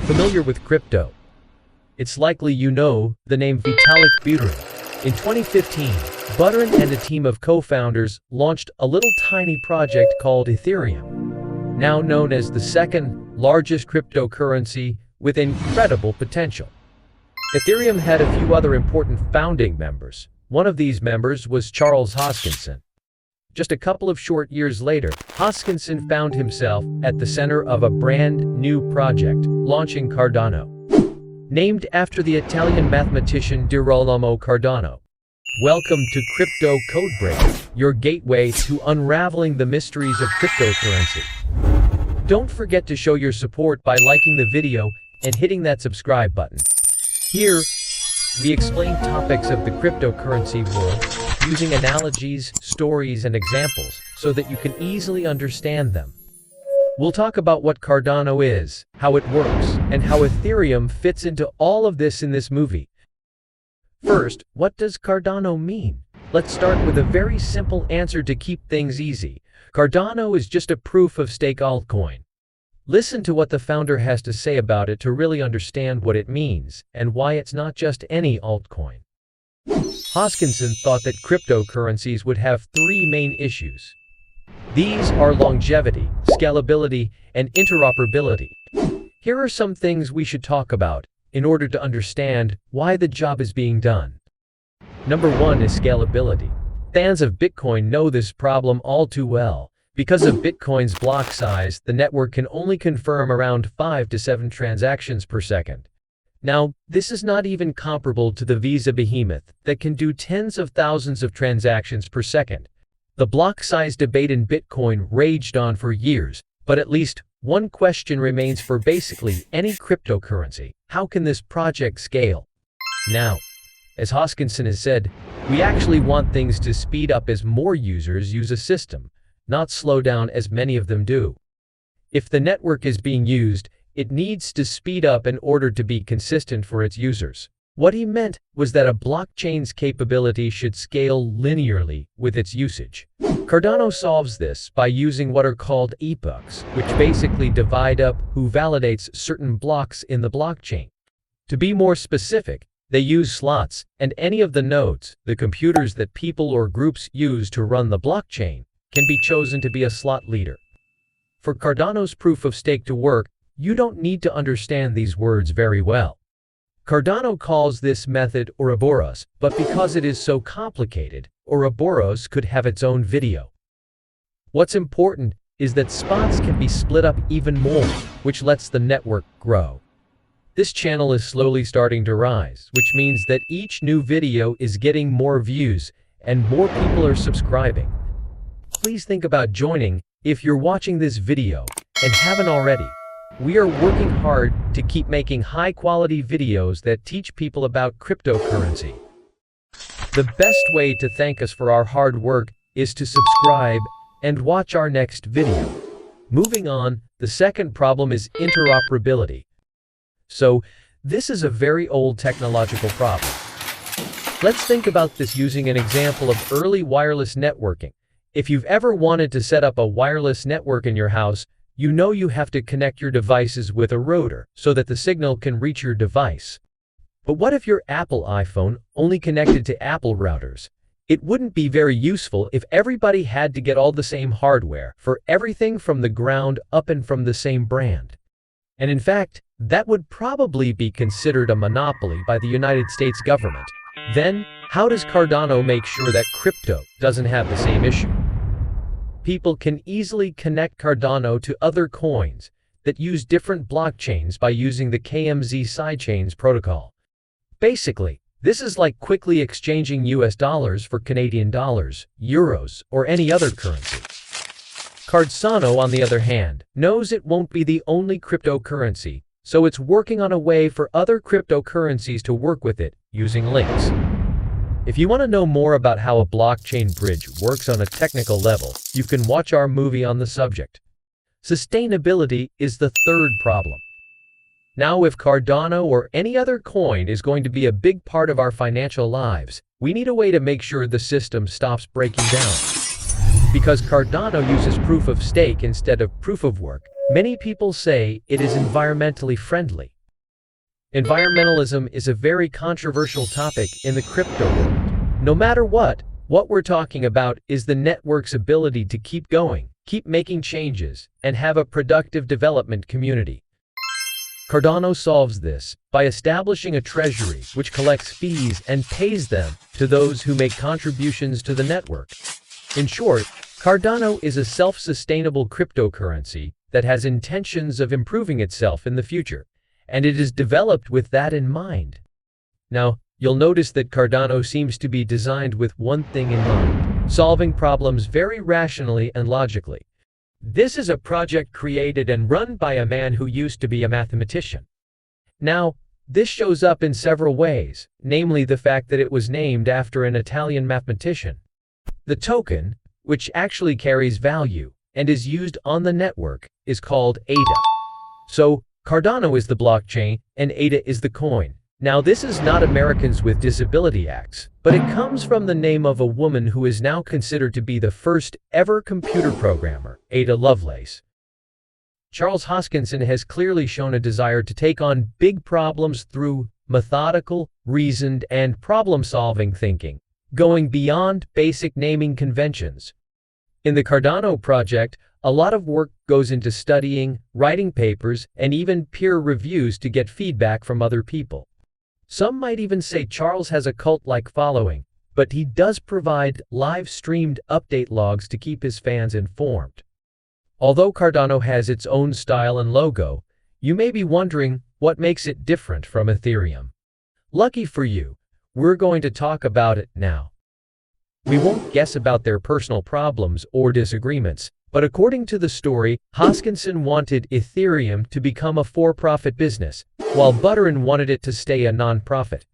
Familiar with crypto? It's likely you know the name Vitalik Buterin. In 2015, Buterin and a team of co-founders launched a little tiny project called Ethereum, now known as the second largest cryptocurrency with incredible potential. Ethereum had a few other important founding members. One of these members was Charles Hoskinson. Just a couple of short years later, Hoskinson found himself at the center of a brand new project, launching Cardano. Named after the Italian mathematician Girolamo Cardano. Welcome to Crypto Codebreaker, your gateway to unraveling the mysteries of cryptocurrency. Don't forget to show your support by liking the video and hitting that subscribe button. Here, we explain topics of the cryptocurrency world using analogies, stories, and examples so that you can easily understand them. We'll talk about what Cardano is, how it works, and how Ethereum fits into all of this in this movie. First, what does Cardano mean? Let's start with a very simple answer to keep things easy. Cardano is just a proof-of-stake altcoin. Listen to what the founder has to say about it to really understand what it means and why it's not just any altcoin. Hoskinson thought that cryptocurrencies would have three main issues. These are longevity, scalability, and interoperability. Here are some things we should talk about in order to understand why the job is being done. Number one is scalability. Fans of Bitcoin know this problem all too well. Because of Bitcoin's block size, the network can only confirm around 5 to 7 transactions per second. Now, this is not even comparable to the Visa behemoth that can do tens of thousands of transactions per second. The block size debate in Bitcoin raged on for years, but at least one question remains for basically any cryptocurrency. How can this project scale? Now, as Hoskinson has said, we actually want things to speed up as more users use a system, not slow down as many of them do. If the network is being used, it needs to speed up in order to be consistent for its users. What he meant was that a blockchain's capability should scale linearly with its usage. Cardano solves this by using what are called epochs, which basically divide up who validates certain blocks in the blockchain. To be more specific, they use slots, and any of the nodes, the computers that people or groups use to run the blockchain, can be chosen to be a slot leader. For Cardano's proof of stake to work, you don't need to understand these words very well. Cardano calls this method Ouroboros, but because it is so complicated, Ouroboros could have its own video. What's important is that spots can be split up even more, which lets the network grow. This channel is slowly starting to rise, which means that each new video is getting more views and more people are subscribing. Please think about joining if you're watching this video and haven't already. We are working hard to keep making high-quality videos that teach people about cryptocurrency. The best way to thank us for our hard work is to subscribe and watch our next video. Moving on, the second problem is interoperability. So, this is a very old technological problem. Let's think about this using an example of early wireless networking. If you've ever wanted to set up a wireless network in your house, you know you have to connect your devices with a router so that the signal can reach your device. But what if your Apple iPhone only connected to Apple routers? It wouldn't be very useful if everybody had to get all the same hardware for everything from the ground up and from the same brand. And in fact, that would probably be considered a monopoly by the United States government. Then, how does Cardano make sure that crypto doesn't have the same issue? People can easily connect Cardano to other coins that use different blockchains by using the KMZ sidechains protocol. Basically, this is like quickly exchanging US dollars for Canadian dollars, euros, or any other currency. Cardano, on the other hand, knows it won't be the only cryptocurrency, so it's working on a way for other cryptocurrencies to work with it, using links. If you want to know more about how a blockchain bridge works on a technical level, you can watch our movie on the subject. Sustainability is the third problem. Now, if Cardano or any other coin is going to be a big part of our financial lives, we need a way to make sure the system stops breaking down. Because Cardano uses proof of stake instead of proof of work, many people say it is environmentally friendly. Environmentalism is a very controversial topic in the crypto world. No matter what we're talking about is the network's ability to keep going, keep making changes, and have a productive development community. Cardano solves this by establishing a treasury which collects fees and pays them to those who make contributions to the network. In short, Cardano is a self-sustainable cryptocurrency that has intentions of improving itself in the future, and it is developed with that in mind. Now, you'll notice that Cardano seems to be designed with one thing in mind: solving problems very rationally and logically. This is a project created and run by a man who used to be a mathematician. Now, this shows up in several ways, namely the fact that it was named after an Italian mathematician. The token, which actually carries value and is used on the network, is called ADA. So, Cardano is the blockchain and ADA is the coin. Now, this is not Americans with Disability Acts, but it comes from the name of a woman who is now considered to be the first ever computer programmer, Ada Lovelace. Charles Hoskinson has clearly shown a desire to take on big problems through methodical, reasoned, and problem-solving thinking, going beyond basic naming conventions. In the Cardano project, a lot of work goes into studying, writing papers, and even peer reviews to get feedback from other people. Some might even say Charles has a cult-like following, but he does provide live-streamed update logs to keep his fans informed. Although Cardano has its own style and logo, you may be wondering what makes it different from Ethereum. Lucky for you, we're going to talk about it now. We won't guess about their personal problems or disagreements, but according to the story, Hoskinson wanted Ethereum to become a for-profit business, while Buterin wanted it to stay a non-profit.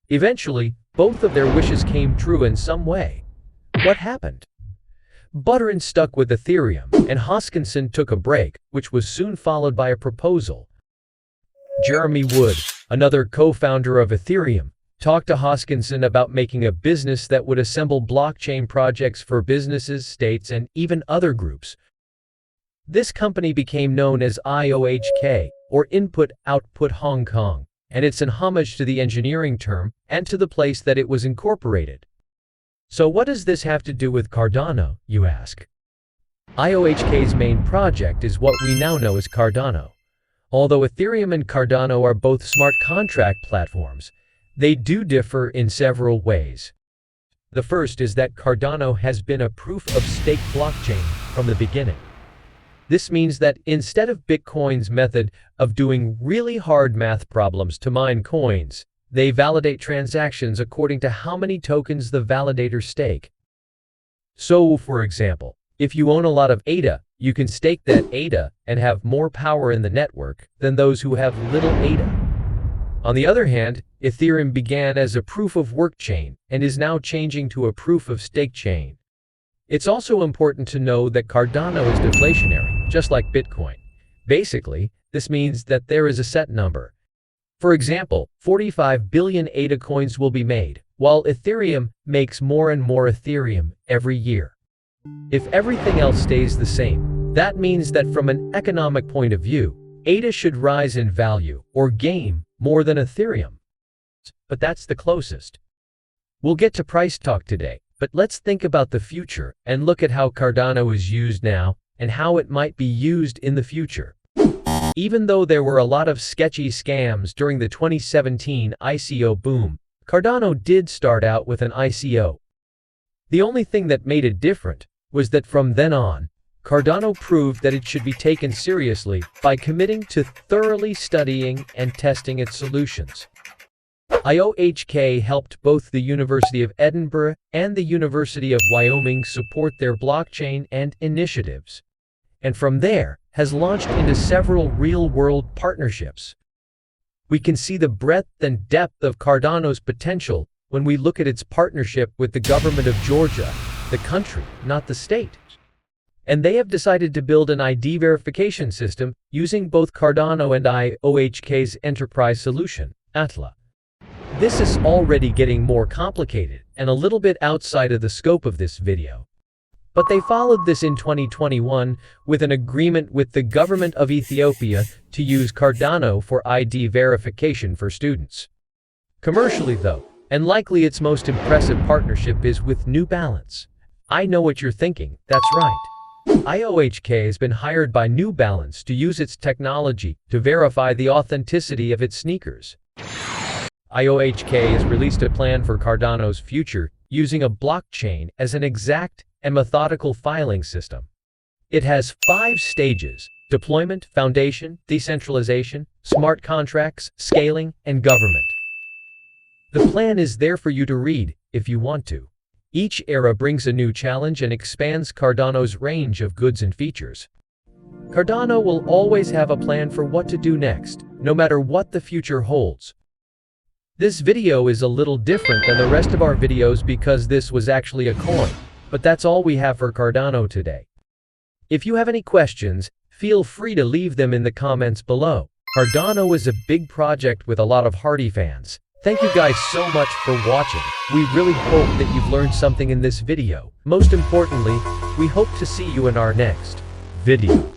Eventually, both of their wishes came true in some way. What happened? Buterin stuck with Ethereum, and Hoskinson took a break, which was soon followed by a proposal. Jeremy Wood, another co-founder of Ethereum, talked to Hoskinson about making a business that would assemble blockchain projects for businesses, states, and even other groups. This company became known as IOHK, or Input Output Hong Kong, and it's an homage to the engineering term and to the place that it was incorporated. So what does this have to do with Cardano, you ask? IOHK's main project is what we now know as Cardano. Although Ethereum and Cardano are both smart contract platforms, they do differ in several ways. The first is that Cardano has been a proof-of-stake blockchain from the beginning. This means that instead of Bitcoin's method of doing really hard math problems to mine coins, they validate transactions according to how many tokens the validator stake. So, for example, if you own a lot of ADA, you can stake that ADA and have more power in the network than those who have little ADA. On the other hand, Ethereum began as a proof-of-work chain and is now changing to a proof-of-stake chain. It's also important to know that Cardano is deflationary, just like Bitcoin. Basically, this means that there is a set number. For example, 45 billion ADA coins will be made, while Ethereum makes more and more Ethereum every year. If everything else stays the same, that means that from an economic point of view, ADA should rise in value or gain more than Ethereum. But that's the closest. We'll get to price talk today, but let's think about the future and look at how Cardano is used now and how it might be used in the future. Even though there were a lot of sketchy scams during the 2017 ICO boom, Cardano did start out with an ICO. The only thing that made it different was that from then on, Cardano proved that it should be taken seriously by committing to thoroughly studying and testing its solutions. IOHK helped both the University of Edinburgh and the University of Wyoming support their blockchain and initiatives, and from there has launched into several real-world partnerships. We can see the breadth and depth of Cardano's potential when we look at its partnership with the government of Georgia, the country, not the state. And they have decided to build an ID verification system using both Cardano and IOHK's enterprise solution, Atla. This is already getting more complicated and a little bit outside of the scope of this video. But they followed this in 2021 with an agreement with the government of Ethiopia to use Cardano for ID verification for students. Commercially though, and likely its most impressive partnership is with New Balance. I know what you're thinking, that's right. IOHK has been hired by New Balance to use its technology to verify the authenticity of its sneakers. IOHK has released a plan for Cardano's future using a blockchain as an exact and methodical filing system. It has 5 stages: deployment, foundation, decentralization, smart contracts, scaling, and government. The plan is there for you to read, if you want to. Each era brings a new challenge and expands Cardano's range of goods and features. Cardano will always have a plan for what to do next, no matter what the future holds. This video is a little different than the rest of our videos because this was actually a coin, but that's all we have for Cardano today. If you have any questions, feel free to leave them in the comments below. Cardano is a big project with a lot of hardy fans. Thank you guys so much for watching. We really hope that you've learned something in this video. Most importantly, we hope to see you in our next video.